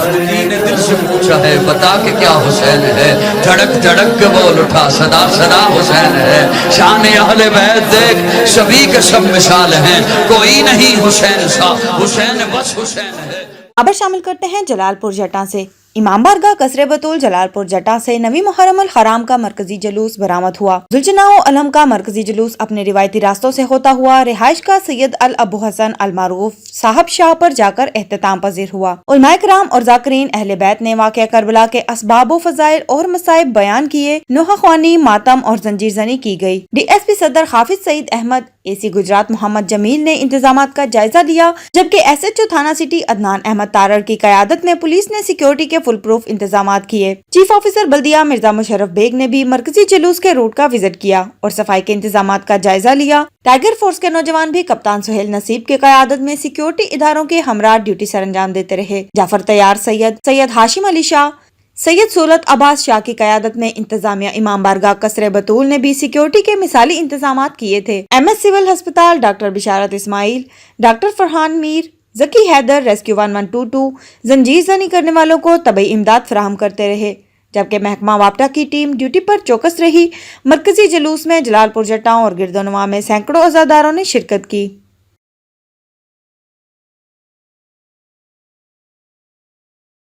نے دل سے پوچھا ہے بتا کہ کیا حسین ہے، دھڑک دھڑک کے بول اٹھا صدا صدا حسین ہے۔ شان اہل بیت دیکھ سبھی کے سب مثال ہیں، کوئی نہیں حسین سا، حسین بس حسین ہے۔ خبر شامل کرتے ہیں جلال پور جٹاں سے۔ امام بارگاہ قصر بطول جلال پور جٹاں سے نویں محرم الحرام کا مرکزی جلوس برآمد ہوا۔ ذوالجناح و علم کا مرکزی جلوس اپنے روایتی راستوں سے ہوتا ہوا رہائش کا سید ابو حسن المعروف صاحب شاہ پر جا کر اختتام پذیر ہوا۔ علماء کرام اور ذاکرین اہل بیت نے واقعہ کربلا کے اسباب و فضائل اور مصائب بیان کیے، نوحہ خوانی، ماتم اور زنجیر زنی کی گئی۔ ڈی ایس پی صدر حافظ سعید احمد، اے سی گجرات محمد جمیل نے انتظامات کا جائزہ لیا، جبکہ ایس ایچ او تھانہ سٹی عدنان احمد تارڑ کی قیادت میں پولیس نے سیکیورٹی کے فل پروف انتظامات کیے۔ چیف آفیسر بلدیہ مرزا مشرف بیگ نے بھی مرکزی جلوس کے روٹ کا وزٹ کیا اور صفائی کے انتظامات کا جائزہ لیا۔ ٹائیگر فورس کے نوجوان بھی کپتان سہیل نصیب کی قیادت میں سیکیورٹی اداروں کے ہمراہ ڈیوٹی سر انجام دیتے رہے۔ جعفر طیار سید ہاشم علی شاہ، سید سولت عباس شاہ کی قیادت میں انتظامیہ امام بارگاہ قصر بطول نے بھی سیکیورٹی کے مثالی انتظامات کیے تھے۔ ایم ایس سول ہسپتال، ڈاکٹر بشارت اسماعیل، ڈاکٹر فرحان میر، ذکی حیدر ریسکیو 1122 زنجیر زنی کرنے والوں کو طبی امداد فراہم کرتے رہے، جبکہ محکمہ وابٹا کی ٹیم ڈیوٹی پر چوکس رہی۔ مرکزی جلوس میں جلال پور جٹاں اور گردونواں میں سینکڑوں عزاداروں نے شرکت کی۔